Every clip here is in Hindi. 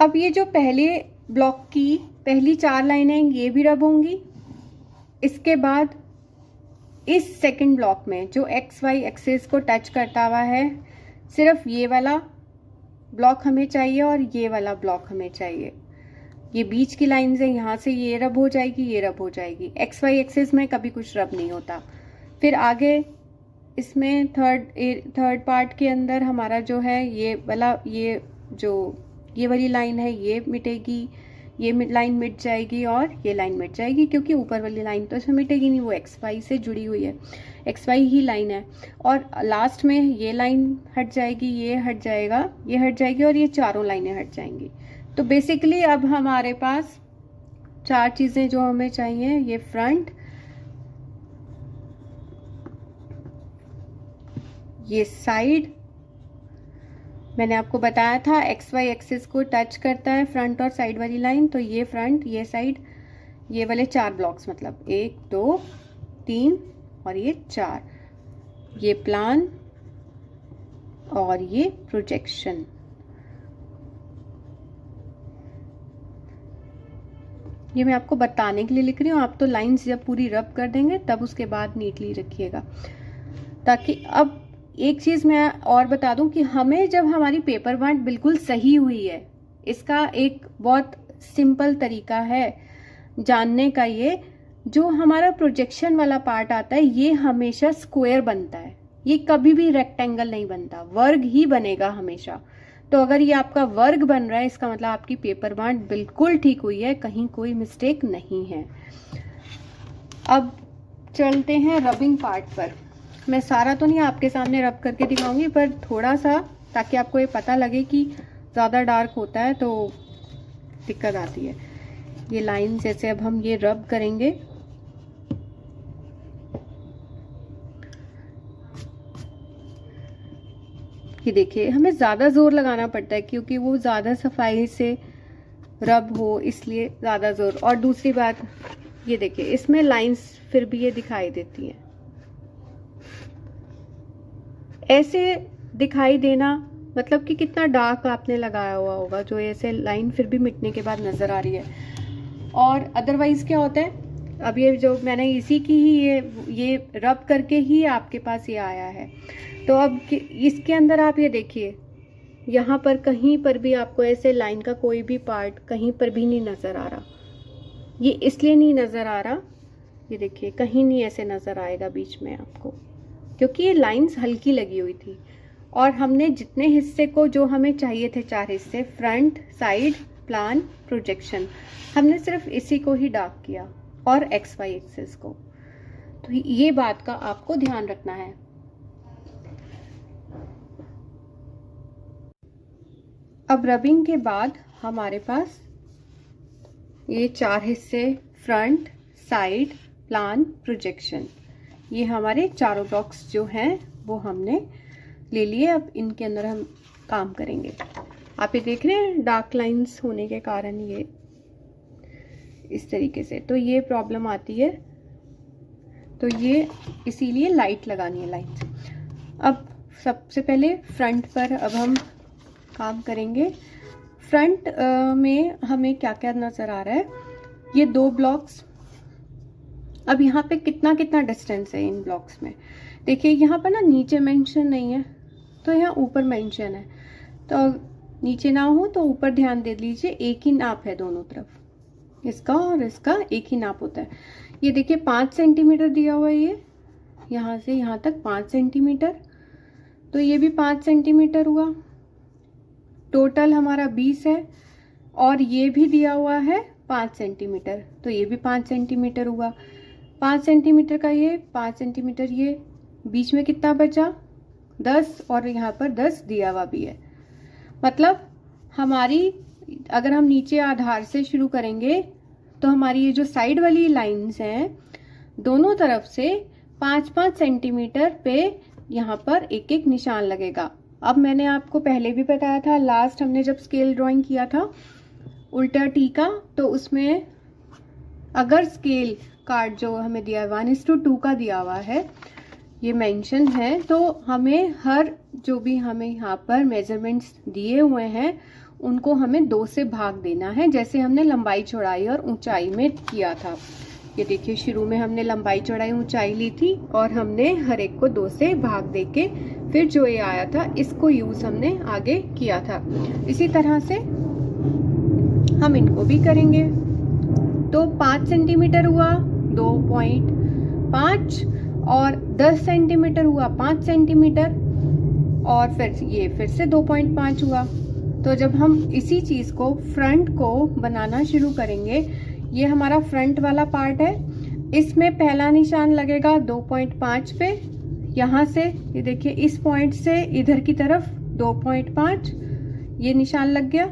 अब ये जो पहले ब्लॉक की पहली 4 लाइनें ये भी रब होंगी। इसके बाद इस सेकंड ब्लॉक में जो एक्स वाई एक्सिस को टच करता हुआ है, सिर्फ ये वाला ब्लॉक हमें चाहिए और ये वाला ब्लॉक हमें चाहिए। ये बीच की लाइन है, यहाँ से ये रब हो जाएगी, ये रब हो जाएगी। एक्स वाई एक्सिस में कभी कुछ रब नहीं होता। फिर आगे इसमें थर्ड पार्ट के अंदर हमारा जो है ये वाला, ये वाली लाइन है ये मिटेगी, ये लाइन मिट जाएगी और ये लाइन मिट जाएगी, क्योंकि ऊपर वाली लाइन तो इसमें मिटेगी नहीं, वो एक्स वाई से जुड़ी हुई है, एक्स वाई ही लाइन है। और लास्ट में ये लाइन हट जाएगी, ये हट जाएगा, ये हट जाएगी और ये चारों लाइनें हट जाएंगी। तो बेसिकली अब हमारे पास 4 चीजें जो हमें चाहिए, ये फ्रंट, ये साइड, मैंने आपको बताया था एक्स वाई एक्सिस को टच करता है फ्रंट और साइड वाली लाइन, तो ये फ्रंट, ये साइड, ये वाले 4 ब्लॉक्स, मतलब 1 2 3 और ये 4, ये प्लान और ये प्रोजेक्शन। ये मैं आपको बताने के लिए लिख रही हूँ, आप तो लाइंस जब पूरी रब कर देंगे तब उसके बाद नीटली रखिएगा। ताकि अब एक चीज मैं और बता दूं कि हमें जब हमारी पेपर बांट बिल्कुल सही हुई है, इसका एक बहुत सिंपल तरीका है जानने का, ये जो हमारा प्रोजेक्शन वाला पार्ट आता है ये हमेशा स्क्वायर बनता है, ये कभी भी रेक्टेंगल नहीं बनता, वर्ग ही बनेगा हमेशा। तो अगर ये आपका वर्ग बन रहा है, इसका मतलब आपकी पेपर बांट बिल्कुल ठीक हुई है, कहीं कोई मिस्टेक नहीं है। अब चलते हैं रबिंग पार्ट पर। मैं सारा तो नहीं आपके सामने रब करके दिखाऊंगी, पर थोड़ा सा, ताकि आपको ये पता लगे कि ज़्यादा डार्क होता है तो दिक्कत आती है। ये लाइन जैसे अब हम ये रब करेंगे, ये देखिए हमें ज़्यादा जोर लगाना पड़ता है क्योंकि वो ज़्यादा सफाई से रब हो, इसलिए ज़्यादा जोर। और दूसरी बात ये देखिए इसमें लाइंस फिर भी ये दिखाई देती हैं, ऐसे दिखाई देना मतलब कि कितना डार्क आपने लगाया हुआ होगा, जो ऐसे लाइन फिर भी मिटने के बाद नजर आ रही है। और अदरवाइज क्या होता है, अब ये जो मैंने इसी की ही ये रब करके ही आपके पास ये आया है। तो अब इसके अंदर आप ये देखिए, यहाँ पर कहीं पर भी आपको ऐसे लाइन का कोई भी पार्ट कहीं पर भी नहीं नजर आ रहा। ये इसलिए नहीं नजर आ रहा, ये देखिए कहीं नहीं ऐसे नजर आएगा बीच में आपको, क्योंकि ये लाइंस हल्की लगी हुई थी। और हमने जितने हिस्से को जो हमें चाहिए थे, 4 हिस्से, फ्रंट, साइड, प्लान, प्रोजेक्शन, हमने सिर्फ इसी को ही डार्क किया और एक्स वाई एक्सिस को। तो ये बात का आपको ध्यान रखना है। अब रबिंग के बाद हमारे पास ये 4 हिस्से, फ्रंट, साइड, प्लान, प्रोजेक्शन, ये हमारे चारों ब्लॉक्स जो हैं वो हमने ले लिए। अब इनके अंदर हम काम करेंगे। आप ये देख रहे हैं डार्क लाइंस होने के कारण ये इस तरीके से, तो ये प्रॉब्लम आती है, तो ये इसीलिए लाइट लगानी है लाइंस। अब सबसे पहले फ्रंट पर अब हम काम करेंगे। फ्रंट में हमें क्या क्या नजर आ रहा है, ये 2 ब्लॉक्स। अब यहाँ पे कितना कितना डिस्टेंस है इन ब्लॉक्स में, देखिए यहाँ पर ना नीचे मेंशन नहीं है, तो यहाँ ऊपर मेंशन है। तो नीचे ना हो तो ऊपर ध्यान दे लीजिए, एक ही नाप है दोनों तरफ, इसका और इसका एक ही नाप होता है। ये देखिए 5 सेंटीमीटर दिया हुआ है, ये यहाँ से यहाँ तक 5 सेंटीमीटर, तो ये भी 5 सेंटीमीटर हुआ, टोटल हमारा 20 है। और ये भी दिया हुआ है 5 सेंटीमीटर, तो ये भी 5 सेंटीमीटर हुआ। 5 सेंटीमीटर का ये, 5 सेंटीमीटर ये, बीच में कितना बचा, 10, और यहाँ पर 10 दिया हुआ भी है। मतलब हमारी, अगर हम नीचे आधार से शुरू करेंगे तो हमारी ये जो साइड वाली लाइंस हैं दोनों तरफ से 5-5 सेंटीमीटर पे यहाँ पर एक एक निशान लगेगा। अब मैंने आपको पहले भी बताया था, लास्ट हमने जब स्केल ड्राइंग किया था उल्टा टी का, तो उसमें अगर स्केल कार्ड जो हमें दिया 1:2 का दिया हुआ है, ये मेंशन है, तो हमें हर जो भी हमें यहाँ पर मेजरमेंट्स दिए हुए हैं उनको हमें 2 से भाग देना है, जैसे हमने लंबाई चौड़ाई और ऊंचाई में किया था। ये देखिए शुरू में हमने लंबाई चौड़ाई ऊंचाई ली थी और हमने हर एक को 2 से भाग देके फिर जो ये आया था इसको यूज हमने आगे किया था। इसी तरह से हम इनको भी करेंगे। तो 5 सेंटीमीटर हुआ 2.5 और 10 सेंटीमीटर हुआ 5 सेंटीमीटर और फिर से 2.5 हुआ। तो जब हम इसी चीज को फ्रंट को बनाना शुरू करेंगे, ये हमारा फ्रंट वाला पार्ट है, इसमें पहला निशान लगेगा 2.5 पे, यहाँ से ये देखिए इस पॉइंट से इधर की तरफ 2.5 ये निशान लग गया।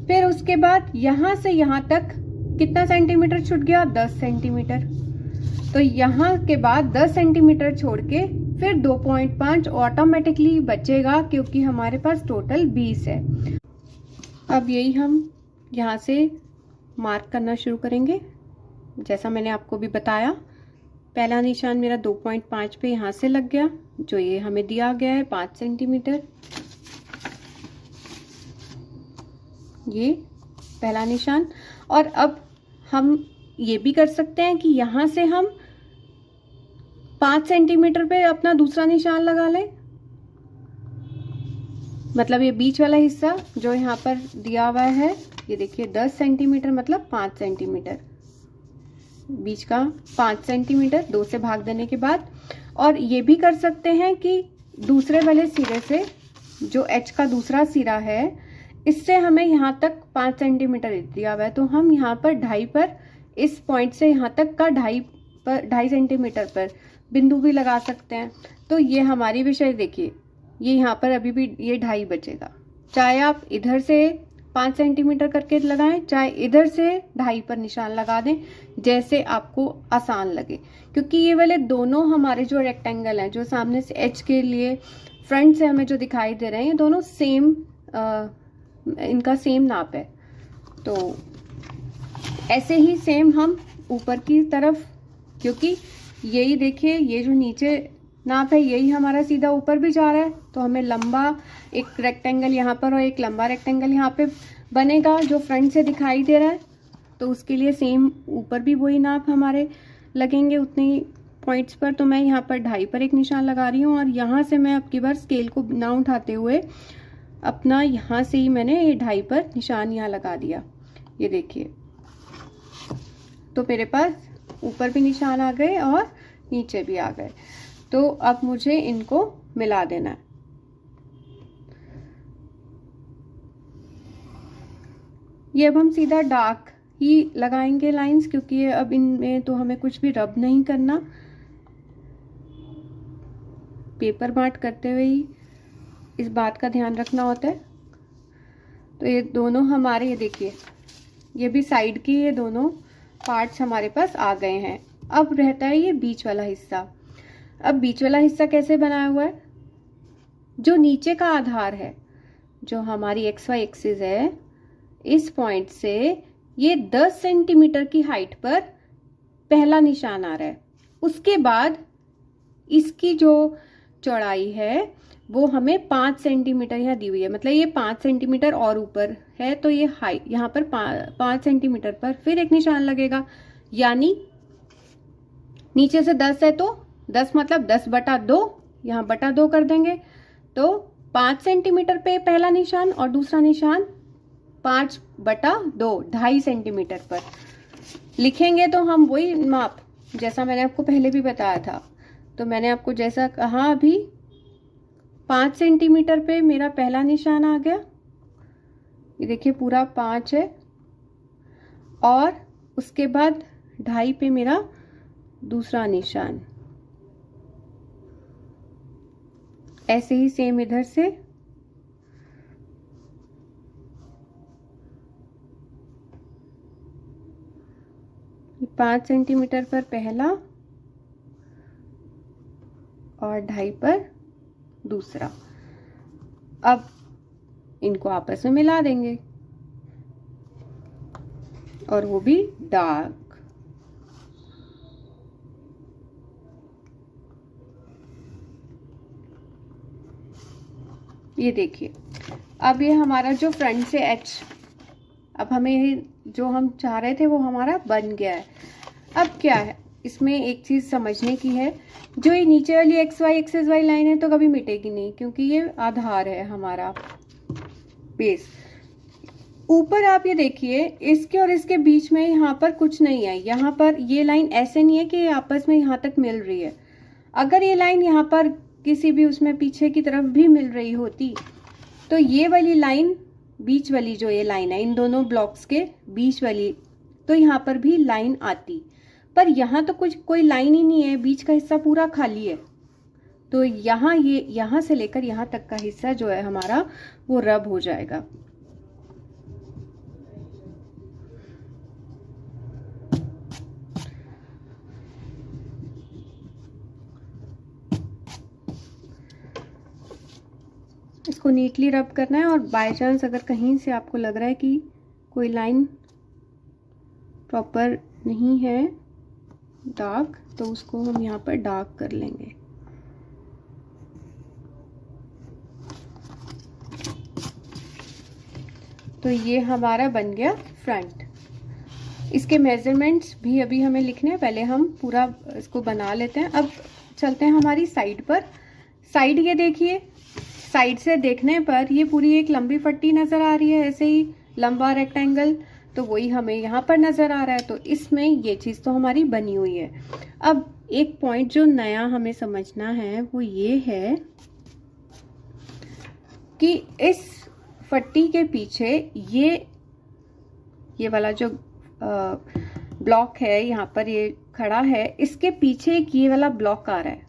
फिर उसके बाद यहाँ से यहाँ तक कितना सेंटीमीटर छूट गया? 10 सेंटीमीटर। तो यहाँ के बाद 10 सेंटीमीटर छोड़ के फिर 2.5 ऑटोमेटिकली बचेगा, क्योंकि हमारे पास टोटल 20 है। अब यही हम यहाँ से मार्क करना शुरू करेंगे, जैसा मैंने आपको भी बताया। पहला निशान मेरा 2.5 पे यहाँ से लग गया, जो ये हमें दिया गया है 5 सेंटीमीटर। ये पहला निशान। और अब हम ये भी कर सकते हैं कि यहाँ से हम 5 सेंटीमीटर पे अपना दूसरा निशान लगा लें। मतलब ये बीच वाला हिस्सा जो यहाँ पर दिया हुआ है, ये देखिए 10 सेंटीमीटर मतलब 5 सेंटीमीटर, बीच का 5 सेंटीमीटर 2 से भाग देने के बाद। और ये भी कर सकते हैं कि दूसरे वाले सिरे से, जो एच का दूसरा सिरा है, इससे हमें यहाँ तक 5 सेंटीमीटर दिया हुआ है, तो हम यहाँ पर 2.5 पर, इस पॉइंट से यहाँ तक का 2.5 सेंटीमीटर पर बिंदु भी लगा सकते हैं। तो ये हमारी विषय देखिए, ये यहाँ पर अभी भी ये 2.5 बचेगा। चाहे आप इधर से 5 सेंटीमीटर करके लगाएं, चाहे इधर से 2.5 पर निशान लगा दें, जैसे आपको आसान लगे। क्योंकि ये वाले दोनों हमारे जो रेक्टेंगल हैं, जो सामने से एच के लिए फ्रंट से हमें जो दिखाई दे रहे हैं, ये दोनों सेम, इनका सेम नाप है। तो ऐसे ही सेम हम ऊपर की तरफ, क्योंकि यही देखिए ये जो नीचे नाप है यही हमारा सीधा ऊपर भी जा रहा है, तो हमें लंबा एक रेक्टेंगल यहाँ पर और एक लंबा रेक्टेंगल यहाँ पे बनेगा जो फ्रंट से दिखाई दे रहा है। तो उसके लिए सेम ऊपर भी वही नाप हमारे लगेंगे उतने ही पॉइंट्स पर। तो मैं यहाँ पर 2.5 पर एक निशान लगा रही हूँ और यहाँ से मैं अब की बार स्केल को ना उठाते हुए अपना यहाँ से ही मैंने ये 2.5 पर निशान यहाँ लगा दिया। ये देखिए, तो मेरे पास ऊपर भी निशान आ गए और नीचे भी आ गए। तो अब मुझे इनको मिला देना है। ये अब हम सीधा डार्क ही लगाएंगे लाइंस, क्योंकि ये अब इनमें तो हमें कुछ भी रब नहीं करना। पेपर मार्क करते हुए ही इस बात का ध्यान रखना होता है। तो ये दोनों हमारे, ये देखिए ये भी साइड की, ये दोनों पार्ट्स हमारे पास आ गए हैं। अब रहता है ये बीच वाला हिस्सा। अब बीच वाला हिस्सा कैसे बनाया हुआ है? जो नीचे का आधार है, जो हमारी XY एक्सिस है, इस पॉइंट से ये 10 सेंटीमीटर की हाइट पर पहला निशान आ रहा है। उसके बाद इसकी जो चौड़ाई है वो हमें 5 सेंटीमीटर यहाँ दी हुई है, मतलब ये 5 सेंटीमीटर और ऊपर है, तो ये हाइट यहाँ पर 5 सेंटीमीटर पर फिर एक निशान लगेगा। यानी नीचे से 10 है तो 10 मतलब 10/2, यहाँ बटा 2 कर देंगे। तो 5 सेंटीमीटर पे पहला निशान और दूसरा निशान 5/2, 2.5 सेंटीमीटर पर लिखेंगे। तो हम वही माप, जैसा मैंने आपको पहले भी बताया था, तो मैंने आपको जैसा कहा अभी, 5 सेंटीमीटर पे मेरा पहला निशान आ गया, ये देखिए पूरा 5 है, और उसके बाद 2.5 पे मेरा दूसरा निशान। ऐसे ही सेम इधर से ये 5 सेंटीमीटर पर पहला और 2.5 पर दूसरा। अब इनको आपस में मिला देंगे और वो भी डार्क। ये देखिए, अब ये हमारा जो फ्रंट से एच, अब हमें जो हम चाह रहे थे वो हमारा बन गया है। अब क्या है इसमें एक चीज समझने की है, जो ये नीचे वाली एक्स वाई लाइन है तो कभी मिटेगी नहीं, क्योंकि ये आधार है हमारा बेस। ऊपर आप ये देखिए, इसके और इसके बीच में यहाँ पर कुछ नहीं है। यहाँ पर ये लाइन ऐसे नहीं है कि आपस में यहाँ तक मिल रही है। अगर ये लाइन यहाँ पर किसी भी उसमें पीछे की तरफ भी मिल रही होती तो ये वाली लाइन, बीच वाली जो ये लाइन है इन दोनों ब्लॉक्स के बीच वाली, तो यहाँ पर भी लाइन आती। पर यहाँ तो कुछ कोई लाइन ही नहीं है, बीच का हिस्सा पूरा खाली है। तो यहाँ ये यहाँ से लेकर यहाँ तक का हिस्सा जो है हमारा वो रब हो जाएगा। इसको नीटली रब करना है। और बाय चांस अगर कहीं से आपको लग रहा है कि कोई लाइन प्रॉपर नहीं है डार्क, तो उसको हम यहाँ पर डार्क कर लेंगे। तो ये हमारा बन गया फ्रंट। इसके मेजरमेंट्स भी अभी हमें लिखने हैं, पहले हम पूरा इसको बना लेते हैं। अब चलते हैं हमारी साइड पर। साइड ये देखिए, साइड से देखने पर ये पूरी एक लंबी पट्टी नजर आ रही है, ऐसे ही लंबा रेक्टेंगल, तो वही हमें यहाँ पर नजर आ रहा है। तो इसमें ये चीज तो हमारी बनी हुई है। अब एक पॉइंट जो नया हमें समझना है वो ये है कि इस पट्टी के पीछे ये वाला जो ब्लॉक है यहाँ पर ये खड़ा है, इसके पीछे एक ये वाला ब्लॉक आ रहा है।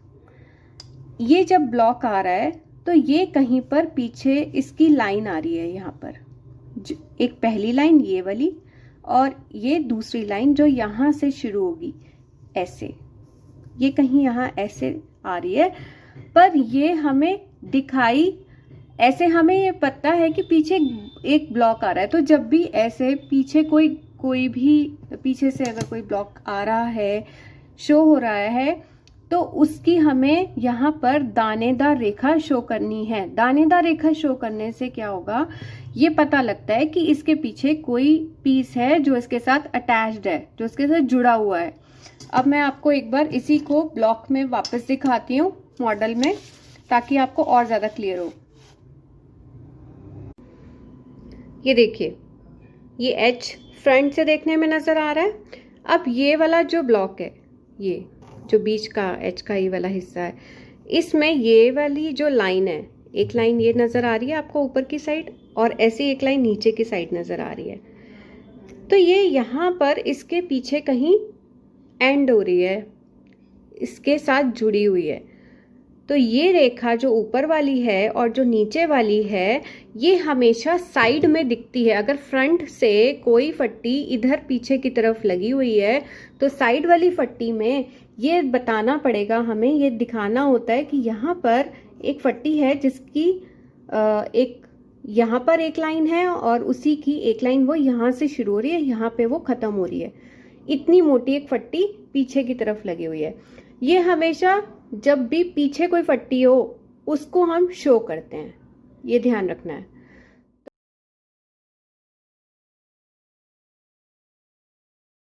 ये जब ब्लॉक आ रहा है तो ये कहीं पर पीछे इसकी लाइन आ रही है, यहाँ पर एक पहली लाइन ये वाली और ये दूसरी लाइन जो यहाँ से शुरू होगी ऐसे, ये कहीं यहाँ ऐसे आ रही है। पर ये हमें दिखाई ऐसे, हमें ये पता है कि पीछे एक ब्लॉक आ रहा है। तो जब भी ऐसे पीछे कोई भी पीछे से अगर कोई ब्लॉक आ रहा है, शो हो रहा है, तो उसकी हमें यहाँ पर दानेदार रेखा शो करनी है। दानेदार रेखा शो करने से क्या होगा, ये पता लगता है कि इसके पीछे कोई पीस है जो इसके साथ अटैच्ड है, जो इसके साथ जुड़ा हुआ है। अब मैं आपको एक बार इसी को ब्लॉक में वापस दिखाती हूँ मॉडल में, ताकि आपको और ज्यादा क्लियर हो। ये देखिए, ये एच फ्रंट से देखने में नजर आ रहा है। अब ये वाला जो ब्लॉक है, ये जो बीच का एच का ये वाला हिस्सा है, इसमें ये वाली जो लाइन है, एक लाइन ये नजर आ रही है आपको ऊपर की साइड और ऐसी एक लाइन नीचे की साइड नजर आ रही है। तो ये यहाँ पर इसके पीछे कहीं एंड हो रही है, इसके साथ जुड़ी हुई है। तो ये रेखा जो ऊपर वाली है और जो नीचे वाली है, ये हमेशा साइड में दिखती है। अगर फ्रंट से कोई पट्टी इधर पीछे की तरफ लगी हुई है तो साइड वाली पट्टी में ये बताना पड़ेगा हमें, ये दिखाना होता है कि यहाँ पर एक पट्टी है जिसकी एक यहाँ पर एक लाइन है और उसी की एक लाइन वो यहाँ से शुरू हो रही है, यहाँ पे वो खत्म हो रही है। इतनी मोटी एक पट्टी पीछे की तरफ लगी हुई है। ये हमेशा जब भी पीछे कोई पट्टी हो उसको हम शो करते हैं, ये ध्यान रखना है।